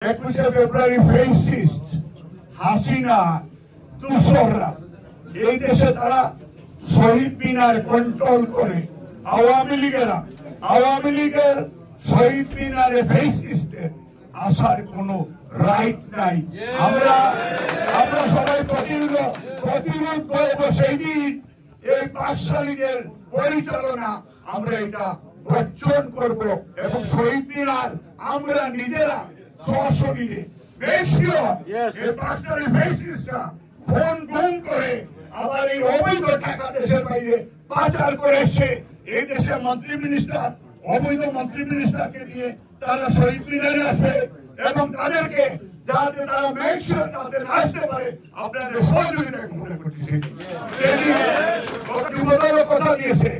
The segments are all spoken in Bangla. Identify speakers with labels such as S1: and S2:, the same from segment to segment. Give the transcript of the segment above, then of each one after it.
S1: 21শে ফেব্রুয়ারি ফেসিস্ট হাসিনা তুষররা এই দেশে তারা শহীদ মিনার কন্ট্রোল করে। আওয়ামী লীগের শহীদ মিনারে ফেসিস্টের আসার কোনো রাইট নাই। আমরা সবাই প্রতিরোধ করবো সেই দিন। এই বাকশালীদের পরিচালনা আমরা এটা বর্জন করব এবং শহীদ মিনার আমরা নিজেরা সশরীরে ফোন গুম করে আবার এই অবৈধ টাকা দেশের বাইরে পাচার করেছে। এই দেশে মন্ত্রী মিনিস্টার অবৈধ মন্ত্রী মিনিস্টারকে দিয়ে তারা শহীদ মিনারে আসবে এবং তাদেরকে যাতে তারা মেকশিওর যাতে আসতে পারে আপনাদের সহযোগিতা মনে করতেছে। কথা দিয়েছে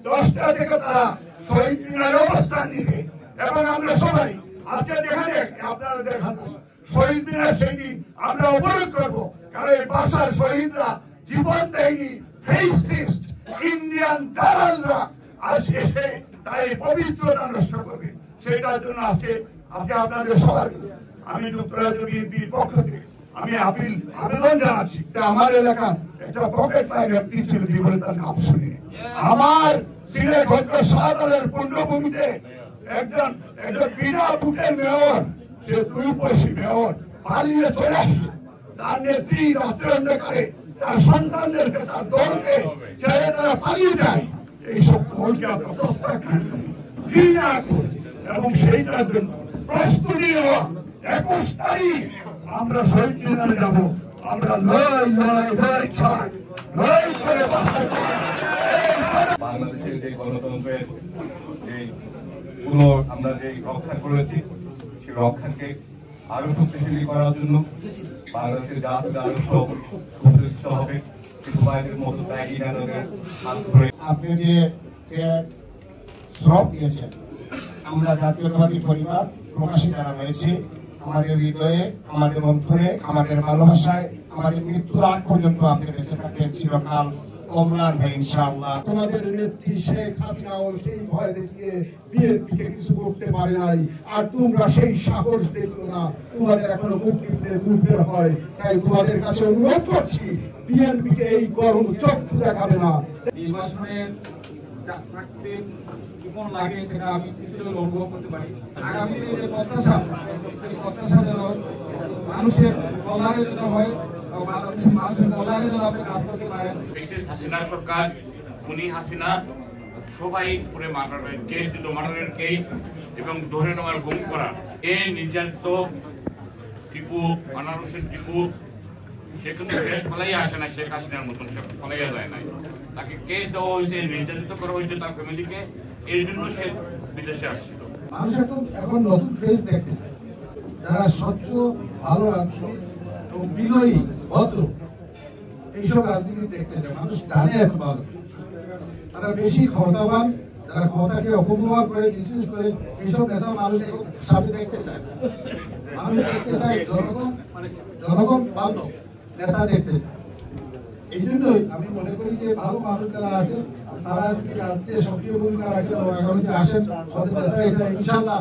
S1: 10টা থেকে তারা শহীদ মিনারে অবস্থান নিবে এবং আমরা সবাই আজকে আপনারা দেখান শহীদ মিনার সেই দিন আমরা অবরোধ করবো, কারণ এই ভাষার শহীদরা জীবন দেয়নি। ফেসিস্ট ইন্ডিয়ান দালালরা আজ এসে তাই পবিত্রতা নষ্ট করবে। সেটার জন্য আজকে আপনাদের সবার আমি যুক্তরাজ্য বিএনপির পক্ষ থেকে আমি আবেদন জানাচ্ছি। আমার এলাকার একটা পকেট পায় ব্যক্তি ছিল জীবনে তার নাম শুনি। আমার সিলেট শাহজালালের পূর্ণভূমিতে একজন বিনা বুটের মেয়র, সে 2 পয়সী মেয়র পালিয়ে চলে আসে। তার নেত্রী রাত্রে অন্ধকারে তার সন্তানদেরকে তার দলকে ছেড়ে তারা পালিয়ে যায়। এইসব দলকে আমরা প্রত্যাখ্যান করি, ঘৃণা করি এবং সেইটার জন্য প্রস্তুতি নেওয়া 21 তারিখ আমরা শহীদ মিনারে যাব। আমরা লড়াই করে
S2: বাংলাদেশের যে গণতন্ত্রের যে আমরা যে রক্ষা করেছি সেই রক্ষাকে আরো শক্তিশালী করার জন্য বাংলাদেশের জাতীয় আদর্শ প্রতিষ্ঠিত হবে। মতো ত্যাগী নেতাদের হাত ধরে
S3: আপনি যে শ্রম দিয়েছেন, আমরা জাতীয়তাবাদী পরিবার প্রকাশে জানা হয়েছে আমাদের হৃদয়ে, আমাদের অন্তরে, আমাদের ভালোবাসায়, আমাদের মৃত্যুর আগ পর্যন্ত আপনি বেঁচে থাকবেন চিরকাল।
S4: তোমাদের নেত্রী শেখ হাসিনাও সেই ভয় দেখিয়ে বিএনপিকে কিছু করতে পারে নাই, আর তোমরা সেই সাহস দেখলো না। তোমাদের এখনো মুক্তির হয়, তাই তোমাদের কাছে অনুরোধ করছি বিএনপিকে এই গরম চক্ষু দেখাবে না।
S5: নির্বাচনে থাকতে কেমন লাগে সেটা আমি কিছুটা অনুভব করতে পারি। আগামী দিনে প্রত্যাশা, সেই প্রত্যাশা যেন মানুষের কল্যাণের জন্য হয়,
S6: হাসিনা সরকার খুনি হাসিনা সবাই পুরো মার্ডারের কেস দিত, মার্ডারের কেস এবং ধরে নেওয়ার গুম করা। এই নির্যাতিত টিপু আনারসের টিপু সে কিন্তু কেস ফলাই আসে না, শেখ হাসিনার মতন সে ফলাইয়া যায় নাই। তাকে কেস দেওয়া হয়েছে, নির্যাতিত করা হয়েছে তার ফ্যামিলিকে, এর জন্য সে বিদেশে আসছিল।
S4: মানুষ এখন নতুন ফেস দেখতে যারা স্বচ্ছ ভালো বিনয়ী ভদ্র এইসব রাজনীতি দেখতে চায়। মানুষ জানে এখন ভালো, তারা বেশি ক্ষমতাবান, যারা ক্ষমতাকে অপব্যবহার করে মিসইউজ করে এইসব নেতা মানুষ সামনে দেখতে চায়। মানুষ দেখতে চায় জনগণ বান্ধব নেতা দেখতে চায়। এই জন্যই আমি মনে করি যে ভালো মানুষ যারা আছে তারা যদি রাজনীতি সক্রিয় ভূমিকা রাখেন, আগামীতে আসেন, ইনশাল্লাহ